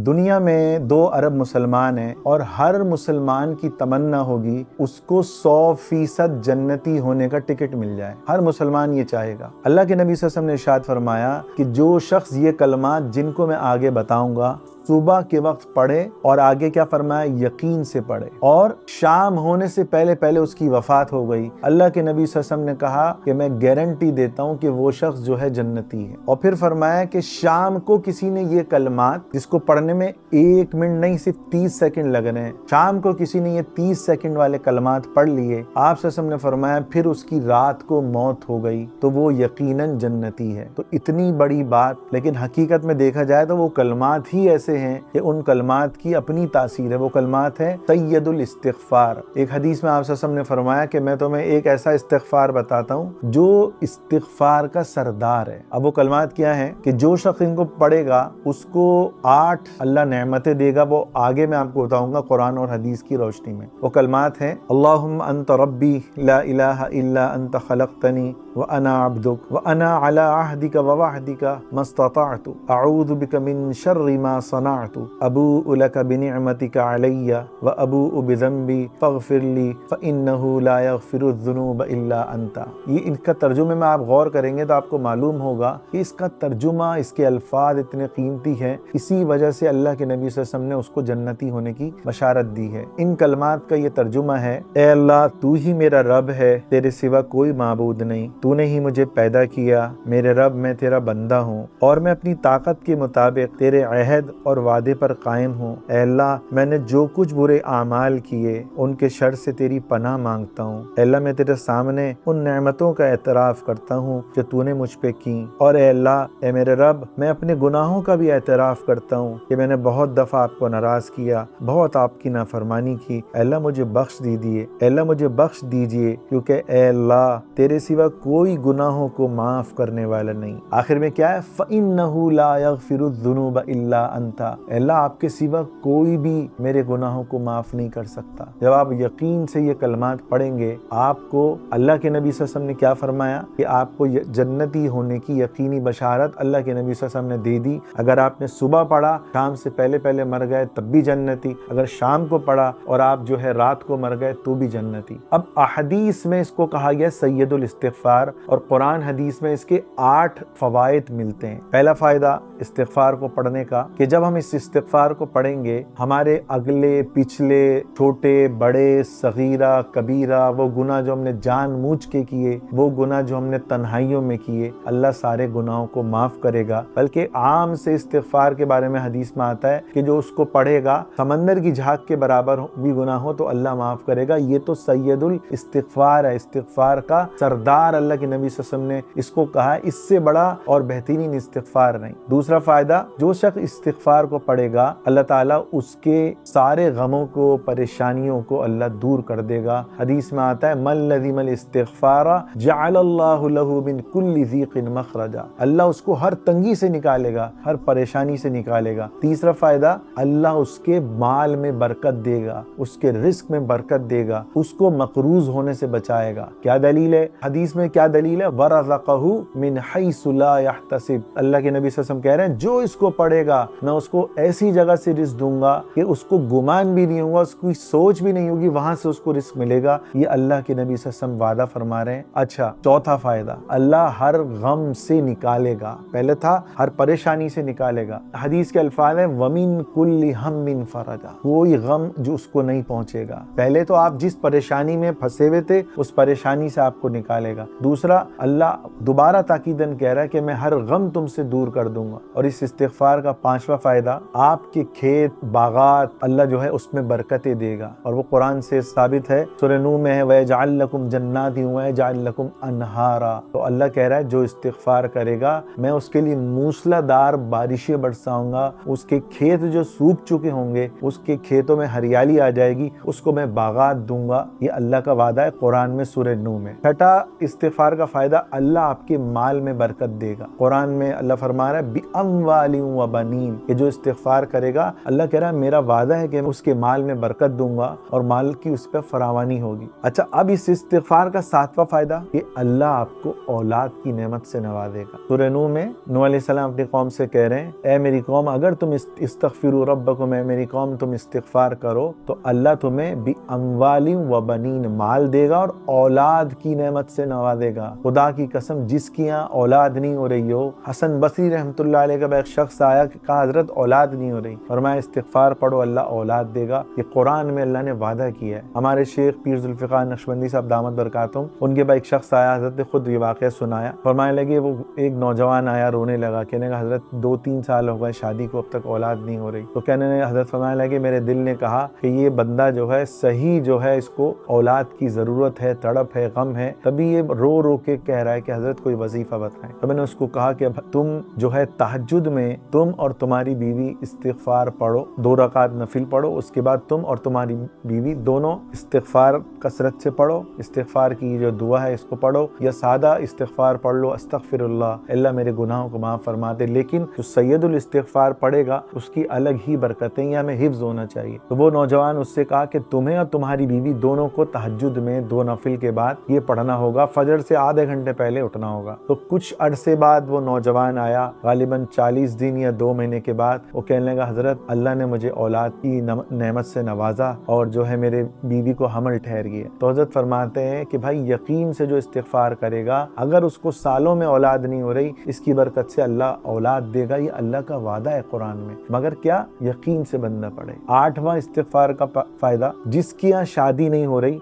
दुनिया में 2 अरब मुसलमान हैं और हर मुसलमान की तमन्ना होगी उसको 100% जन्नती होने का टिकट मिल जाए। हर मुसलमान ये चाहेगा। अल्लाह के नबी सल्लल्लाहु अलैहि वसल्लम ने इरशाद फरमाया कि जो शख्स ये कलमात जिनको मैं आगे बताऊंगा सुबह के वक्त पढ़े, और आगे क्या फरमाया, यकीन से पढ़े, और शाम होने से पहले पहले उसकी वफात हो गई, अल्लाह के नबी सल्लल्लाहु अलैहि वसल्लम ने कहा कि मैं गारंटी देता हूँ कि वो शख्स जो है जन्नती है। और फिर फरमाया कि शाम को किसी ने ये कलमात, जिसको पढ़ने में 1 मिनट नहीं सिर्फ 30 सेकंड लग रहे हैं, शाम को किसी ने ये 30 सेकंड वाले कलमात पढ़ लिए, आप सल्लल्लाहु अलैहि वसल्लम ने फरमाया फिर उसकी रात को मौत हो गई तो वो यकीनन जन्नती है। तो इतनी बड़ी बात, लेकिन हकीकत में देखा जाए तो वो कलमात ही ऐसे हैं कि उन कलमात की अपनी तासीर है। वो कलमात है सैयदुल इस्तिग़फ़ार। एक हदीस में आप सल्लल्लाहु अलैहि वसल्लम ने फरमाया कि मैं तुम्हें एक ऐसा इस्तिग़फ़ार बताता हूँ जो इस्तिग़फ़ार का सरदार है। अब वो कलमात क्या है कि जो शख्स इनको पढ़ेगा उसको 8 अल्लाह नेमतें देगा। वो आगे मैं आपको बताऊंगा कुरान और हदीस की रोशनी में। वो कलमात हैं, अल्लाहुम्मा अंत रब्बी ला इलाहा इल्ला अंत खलक़तनी व अना अब्दुक व अना अला अहदिका व वअदिका मस्ततअतु अऊज़ु बिका मिन शर्रि मा सनअतु अबूउ लका बिनिअमतिका अलैया व अबूउ बिज़ंबी फ़ग़फ़िरली फ़इन्नहु ला यग़फ़िरुज़्ज़ुनूब इल्ला अंता। ये इनका तर्जुमे में आप गौर करेंगे तो आपको मालूम होगा कि इसका तर्जुमा, इसके अल्फाज इतने कीमती हैं, इसी वजह से अल्लाह के नबी सल्लल्लाहु अलैहि वसल्लम ने उसको जन्नती होने की बशारत दी है। इन कलमात का ये तर्जुमा है, ए अल्लाह तू ही मेरा रब है, तेरे सिवा कोई माबूद नहीं, तूने ही मुझे पैदा किया, मेरे रब मैं तेरा बंदा हूँ और मैं अपनी ताकत के मुताबिक तेरे अहद और वादे पर कायम हूँ। ए अल्लाह मैंने जो कुछ बुरे आमाल किए उनके शर से तेरी पनाह मांगता हूँ। ए अल्लाह मैं तेरे सामने उन नेमतों का एतराफ़ करता हूँ जो तूने मुझ पे की, और ए अल्लाह ए मेरे रब मैं अपने गुनाहों का भी एतराफ़ करता हूँ कि मैंने बहुत दफ़ा आपको नाराज़ किया, बहुत आपकी नाफरमानी की। ए अल्लाह मुझे बख्श दीजिए, ए अल्लाह मुझे बख्श दीजिए, क्योंकि ए अल्लाह तेरे सिवा कोई गुनाहों को माफ़ करने वाला नहीं। आखिर में क्या है, फ़इन्नहु ला यग़फ़िरुज़्ज़ुनूब इल्ला अंता। अल्लाह आपके सिवा कोई भी मेरे गुनाहों को माफ़ नहीं कर सकता। जब आप यकीन से ये कलमात पढ़ेंगे, आपको अल्लाह के नबी सल्लल्लाहु अलैहि वसल्लम ने क्या फरमाया कि आपको जन्नती होने की यकीनी बशारत अल्लाह के नबी सल्लल्लाहु अलैहि वसल्लम ने दे दी। अगर आपने सुबह पढ़ा, शाम से पहले पहले मर गए तब भी जन्नती, अगर शाम को पढ़ा और आप जो है रात को मर गए तो भी जन्नती। अब अहदीस में इसको कहा गया सैयदुल इस्तिग़फ़ार, और कुरान हदीस में इसके 8 फ़वाइद मिलते हैं। पहला फ़ायदा इस्तिग़फ़ार को पढ़ने का कि जब हम इस इस्तिग़फ़ार को पढ़ेंगे, हमारे अगले पिछले छोटे बड़े सगीरा कबीरा वो गुनाह जो हमने जानबूझ के किए, वो गुनाह जो हमने तन्हाइयों में किए, अल्लाह सारे गुनाहों को माफ़ करेगा। बल्कि आम से इस्तिग़फ़ार के बारे में हदीस में आता है कि जो उसको पढ़ेगा समंदर की झाग के बराबर भी गुनाह हो तो अल्लाह माफ़ करेगा। ये तो सैयदुल इस्तिग़फ़ार है, इस्तिग़फ़ार का सरदार अल्लाह के नबी सल्लल्लाहु अलैहि वसल्लम ने इसको कहा, इससे बड़ा और बेहतरीन इस्तिग़फ़ार नहीं। दूसरा फ़ायदा, जो शख्स इस्तिग़फ़ार को पढ़ेगा अल्लाह ताला उसके सारे गमों को, परेशानियों को अल्लाह दूर कर देगा। हदीस में आता है मल्लज़िमल इस्तिग़फ़ारा जअलल्लाहु लहू मिन कुल्ली ज़ीक़िन मख़रजा। अल्लाह उसको हर तंगी से निकालेगा, हर परेशानी से निकालेगा। तीसरा फ़ायदा, अल्लाह उसके माल में बरकत देगा, उसके रिस्क में बरकत देगा, उसको मक़रूज़ होने से बचाएगा। क्या दलील है? हदीस में क्या दलील है? वरज़क़हू मिन हैसु ला यहतसिब। अल्लाह के नबी सल्लल्लाहु अलैहि वसल्लम कह रहे हैं जो इसको पढ़ेगा मैं उसको ऐसी जगह से रिस्क दूंगा कि उसको गुमान भी नहीं होगा, उसकी सोच भी नहीं होगी, वहां से उसको रिस्क मिलेगा। ये अल्लाह के नबी सल्लल्लाहु अलैहि वसल्लम वादा फरमा रहे हैं। अच्छा, चौथा फायदा, अल्लाह हर गम से निकालेगा। पहले था हर परेशानी से निकालेगा। हदीस के अल्फाज है वमिन कुल्ली हम्मिन फरजा। कोई गम जो उसको नहीं पहुंचेगा। पहले तो आप जिस परेशानी में फंसे हुए थे उस परेशानी से आपको निकालेगा। दूसरा, अल्लाह दोबारा ताकीदन कह रहा है कि मैं हर गम तुमसे दूर कर दूंगा। और इस इस्तिग़फ़ार का पांचवा फायदा, आपके खेत बागात अल्लाह जो है उसमें बरकतें देगा। और वो कुरान से साबित है, सूरह नूह में है वयजअल लकुम जन्नातिन वयजअल लकुम अनहारा। तो अल्लाह कह रहा है जो इस्तिग़फ़ार करेगा मैं उसके लिए मूसलाधार बारिशें बरसाऊंगा, उसके खेत जो सूख चुके होंगे उसके खेतों में हरियाली आ जाएगी, उसको मैं बागात दूंगा। ये अल्लाह का वादा है कुरान में सूरह नूह में। छठा इस्तिग़फ़ार का फायदा, अल्लाह आपके माल में बरकत देगा। कुरान में अल्लाह फरमा रहा है अम्वालिन व बनीन। ये जो इस्तिगफार करेगा, अल्लाह कह रहा है मेरा वादा है कि मैं उसके माल में बरकत दूंगा और माल की उस पर फरावानी होगी। अच्छा, अब इस इस्तिगफार का 7वां फायदा कि अल्लाह आपको औलाद की नेमत से नवाजेगा। सूरह नूह में नूह अलैहिस्सलाम अपनी कौम से कह रहे हैं, ए मेरी कौम, अगर तुम इस्तगफिरू रब्बकुम, मेरी कौम तुम इस्तिगफार करो तो अल्लाह तुम्हें बि अम्वालिन व बनीन, माल देगा और औलाद की नेमत से नवाजेगा। खुदा की कसम, जिसकी यहाँ औलाद नहीं हो रही हो, हसन बसरी रहमतुल्लाह अलैह का एक शख्स आया कि कहा हजरत औलाद नहीं हो रही, और मैं इस्तिगफार पढ़ो अल्लाह औलाद देगा। ये कुरान में अल्लाह ने वादा किया है। हमारे शेख पीर जुल्फ़िकार नक्शबंदी साहब दामत बरकातुम, उनके पास एक शख्स आया, हजरत ने खुद ये वाक़या सुनाया। फरमाने लगे, वो एक नौजवान आया, रोने लगा, कहने लगा हजरत 2-3 साल हो गए शादी को, अब तक औलाद नहीं हो रही। तो कहने लगे, हजरत फरमाने लगे मेरे दिल ने कहा कि ये बंदा जो है सही जो है, इसको औलाद की ज़रूरत है, तड़प है, गम है, तभी ये रो रो के कह रहा है कि हजरत कोई वजीफ़ा बताएं। तो मैंने उसको कहा कि तुम जो है तहज्जुद में तुम और तुम्हारी बीवी इस्तिगफार पढ़ो, 2 रकात नफिल पढ़ो, उसके बाद तुम और तुम्हारी बीवी दोनों इस्तिगफार कसरत से पढ़ो। इस्तिगफार की जो दुआ है इसको पढ़ो, या सादा इस्तिगफार पढ़ लो, अस्तगफिरुल्लाह, अल्लाह मेरे गुनाहों को माफ़ फरमा दे। लेकिन जो सैयदुल इस्तिगफार पढ़ेगा उसकी अलग ही बरकतें, या हमें हिफ्ज़ होना चाहिए। तो वो नौजवान उससे कहा कि तुम्हें और तुम्हारी बीवी दोनों को तहज्जुद में 2 नफिल के बाद ये पढ़ना होगा, फजर से आधे घंटे पहले उठना होगा। तो कुछ अरसे बाद वो नौजवान आया, गालिबन 40 दिन या 2 महीने के बाद, वो कहने लगा हजरत अल्लाह ने मुझे औलाद की नेमत से नवाजा और जो है मेरे बीवी को हमल ठहर गया। तो हजरत फरमाते हैं कि भाई यकीन से जो इस्तिगफार करेगा, अगर उसको सालों में औलाद नहीं हो रही, इसकी बरकत से अल्लाह औलाद देगा। ये अल्लाह का वादा है कुरान में, मगर क्या यकीन से बंदा पढ़े। 8वां इस्तिगफार का फायदा, जिसकी यहाँ शादी नहीं हो रही,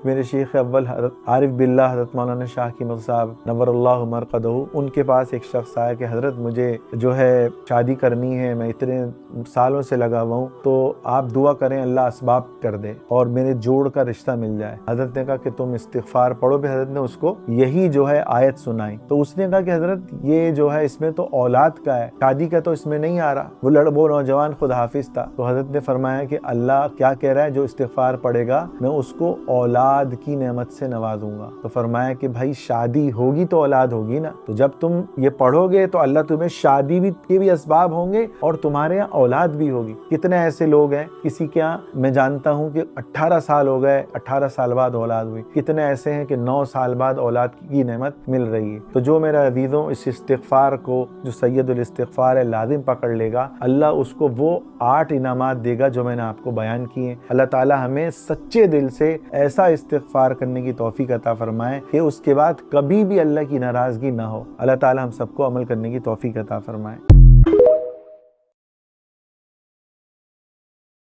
मेरे शेख अव्वल आरिफ बिल्लाह हजरत मौलाना शाह कीमत साहब नव्वरल्लाहु मरक़दहू, उनके पास एक शख्स आया कि हजरत मुझे जो है शादी करनी है, मैं इतने सालों से लगा हुआ हूँ, तो आप दुआ करें अल्लाह असबाब कर दे और मेरे जोड़ का रिश्ता मिल जाए। हजरत ने कहा कि तुम इस्तिगफार पढ़ो। भी हजरत ने उसको यही जो है आयत सुनाई। तो उसने कहा कि हजरत ये जो है इसमें तो औलाद का है, शादी का तो इसमें नहीं आ रहा। वो नौजवान खुद हाफिज था। तो हजरत ने फरमाया कि अल्लाह क्या कह रहा है, जो इस्तिगफार पढ़ेगा मैं उसको औलाद की नेमत से नवाजूंगा। तो फरमाया कि भाई शादी होगी तो औलाद होगी ना, तो जब तुम ये पढ़ोगे तो अल्लाह तुम्हें शादी के भी असबाब होंगे और तुम्हारे यहाँ औलाद भी होगी। कितने ऐसे लोग हैं, किसी के यहाँ मैं जानता हूँ कि 18 साल हो गए, 18 साल बाद औलाद हुई। कितने ऐसे हैं कि 9 साल बाद औलाद की नेमत मिल रही है। तो जो मेरा अजीजों इस इस्तिगफार को, जो सैयदुल इस्तिगफार है, लाजिम पकड़ लेगा, अल्लाह उसको वो 8 इनामात देगा जो मैंने आपको बयान किए। अल्लाह ताला हमें सच्चे दिल से ऐसा इस्तिगफार करने की तौफीक अता फरमाए कि उसके बाद कभी भी अल्लाह की नाराजगी ना हो। अल्लाह ताला हम सबको अमल करने की तौफीक अता फरमाए।